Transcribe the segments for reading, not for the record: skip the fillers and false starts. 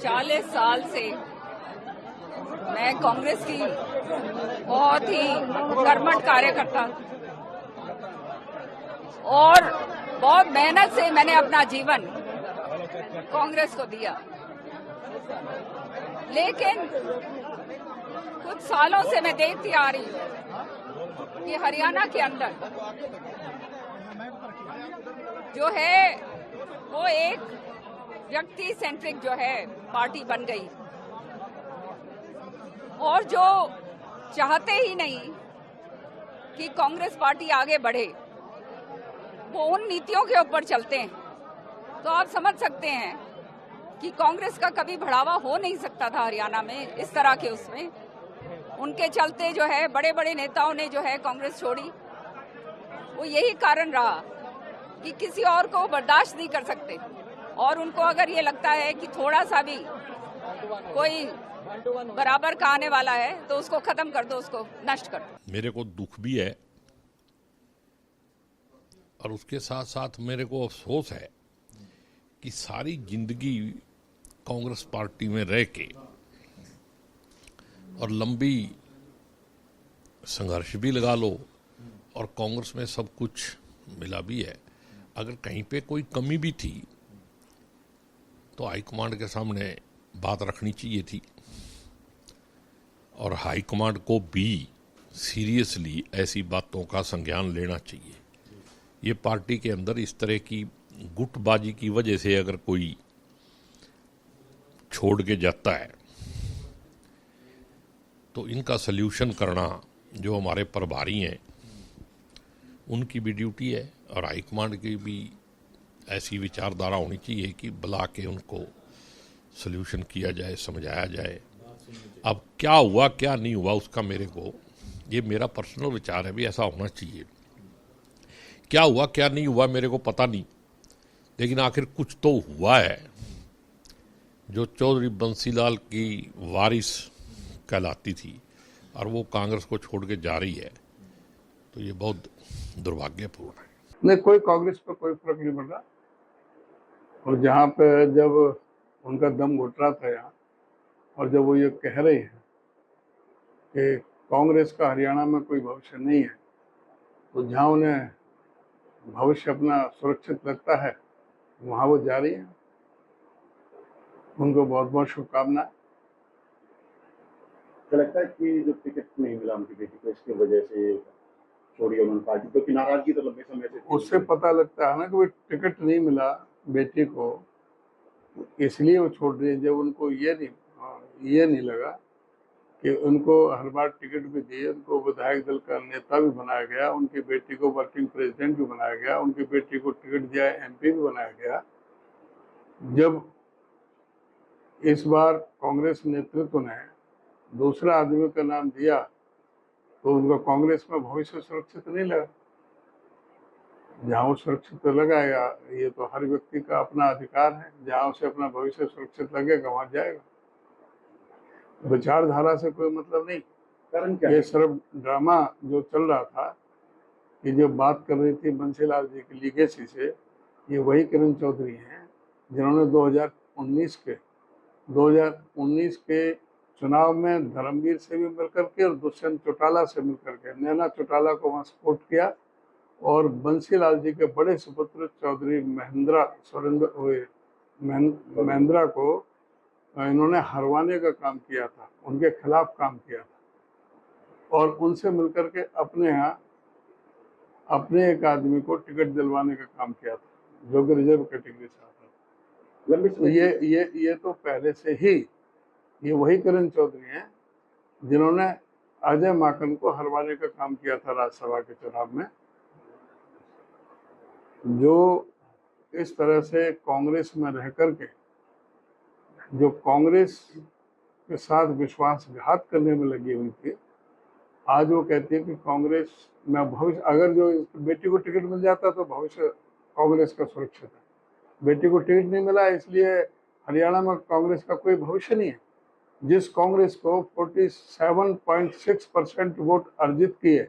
40 साल से मैं कांग्रेस की बहुत ही कर्मठ कार्यकर्ता और बहुत मेहनत से मैंने अपना जीवन कांग्रेस को दिया। लेकिन कुछ सालों से मैं देखती आ रही हूं कि हरियाणा के अंदर जो है वो एक व्यक्ति सेंट्रिक जो है पार्टी बन गई और जो चाहते ही नहीं कि कांग्रेस पार्टी आगे बढ़े वो उन नीतियों के ऊपर चलते हैं। तो आप समझ सकते हैं कि कांग्रेस का कभी बढ़ावा हो नहीं सकता था हरियाणा में इस तरह के उसमें। उनके चलते जो है बड़े बड़े नेताओं ने जो है कांग्रेस छोड़ी। वो यही कारण रहा कि किसी और को बर्दाश्त नहीं कर सकते और उनको अगर ये लगता है कि थोड़ा सा भी कोई बराबर का आने वाला है तो उसको खत्म कर दो, उसको नष्ट कर दो। मेरे को दुख भी है और उसके साथ साथ मेरे को अफसोस है कि सारी जिंदगी कांग्रेस पार्टी में रह के और लंबी संघर्ष भी लगा लो और कांग्रेस में सब कुछ मिला भी है। अगर कहीं पे कोई कमी भी थी तो हाईकमांड के सामने बात रखनी चाहिए थी और हाईकमांड को भी सीरियसली ऐसी बातों का संज्ञान लेना चाहिए। ये पार्टी के अंदर इस तरह की गुटबाजी की वजह से अगर कोई छोड़ के जाता है तो इनका सल्यूशन करना जो हमारे प्रभारी हैं उनकी भी ड्यूटी है और हाईकमांड की भी ऐसी विचारधारा होनी चाहिए कि बुला के उनको सल्यूशन किया जाए, समझाया जाए। अब क्या हुआ क्या नहीं हुआ उसका मेरे को, ये मेरा पर्सनल विचार है भी ऐसा होना चाहिए। क्या हुआ क्या नहीं हुआ मेरे को पता नहीं, लेकिन आखिर कुछ तो हुआ है। जो चौधरी बंसीलाल की वारिस कहलाती थी और वो कांग्रेस को छोड़ के जा रही है तो ये बहुत दुर्भाग्यपूर्ण है। नहीं, कोई कांग्रेस पर कोई फर्क नहीं पड़ रहा। और जहाँ पे जब उनका दम घुट रहा था यहाँ और जब वो ये कह रहे हैं कि कांग्रेस का हरियाणा में कोई भविष्य नहीं है, तो जहाँ उन्हें भविष्य अपना सुरक्षित लगता है वहाँ वो जा रही है। उनको बहुत बहुत शुभकामनाएं। क्या लगता है कि जो टिकट नहीं मिला उनकी बेटी को इसकी वजह से छोड़ी उन्होंने पार्टी, क्योंकि नाराजगी तो लंबे समय से थी। उससे पता लगता है ना कि वो टिकट नहीं मिला बेटी को, इसलिए वो छोड़ रही है। जब उनको ये नहीं लगा कि उनको हर बार टिकट भी दिए, उनको विधायक दल का नेता भी बनाया गया, उनकी बेटी को वर्किंग प्रेसिडेंट भी बनाया गया, उनकी बेटी को टिकट दिया एमपी भी बनाया गया। जब इस बार कांग्रेस नेतृत्व ने दूसरा आदमी का नाम दिया तो उनका कांग्रेस में भविष्य सुरक्षित नहीं लगा। जहाँ वो सुरक्षित लगाएगा, ये तो हर व्यक्ति का अपना अधिकार है, जहाँ उसे अपना भविष्य सुरक्षित लगेगा वहां जाएगा। विचारधारा से कोई मतलब नहीं। कारण क्या ये है? सिर्फ ड्रामा जो चल रहा था कि जो बात कर रही थी बंसीलाल जी की लीगेसी से, ये वही किरण चौधरी हैं जिन्होंने 2019 के चुनाव में धर्मवीर से भी मिलकर के और दुष्यंत चौटाला से मिलकर के नैना चौटाला को वहाँ सपोर्ट किया और बंसीलाल जी के बड़े सुपुत्र चौधरी महेंद्रा को इन्होंने हरवाने का काम किया था, उनके खिलाफ काम किया था और उनसे मिलकर के अपने यहाँ अपने एक आदमी को टिकट दिलवाने का काम किया था जो कि रिजर्व कैटेगरी से आता था। तो ये तो पहले से ही ये वही किरण चौधरी हैं जिन्होंने अजय माकन को हरवाने का काम किया था राज्यसभा के चुनाव में। जो इस तरह से कांग्रेस में रह करके जो कांग्रेस के साथ विश्वासघात करने में लगी हुई थी, आज वो कहती है कि कांग्रेस में भविष्य, अगर जो बेटी को टिकट मिल जाता तो भविष्य कांग्रेस का सुरक्षित है। बेटी को टिकट नहीं मिला इसलिए हरियाणा में कांग्रेस का कोई भविष्य नहीं है। जिस कांग्रेस को 47.6% वोट अर्जित किए,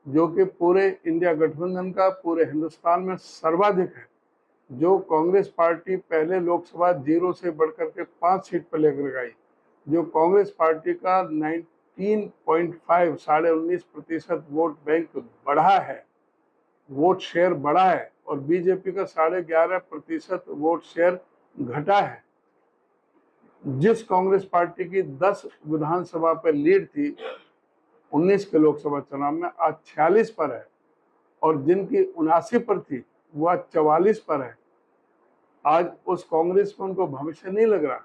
जो कि पूरे इंडिया गठबंधन का पूरे हिंदुस्तान में सर्वाधिक है, जो कांग्रेस पार्टी पहले लोकसभा 0 से बढ़कर के 5 सीट पर लेकर गई, जो कांग्रेस पार्टी का 19.5 19.5% वोट बैंक बढ़ा है, वोट शेयर बढ़ा है, और बीजेपी का 11.5% वोट शेयर घटा है। जिस कांग्रेस पार्टी की 10 विधानसभा पर लीड थी 19 के लोकसभा चुनाव में, आज 46 पर है, और जिनकी 79 पर थी वो आज 44 पर है। आज उस कांग्रेस में उनको भविष्य नहीं लग रहा,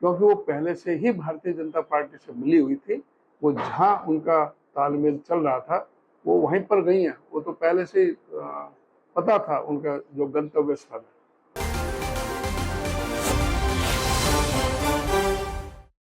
क्योंकि वो पहले से ही भारतीय जनता पार्टी से मिली हुई थी। वो जहां उनका तालमेल चल रहा था वो वहीं पर गई हैं। वो तो पहले से ही पता था उनका जो गंतव्य स्थल है।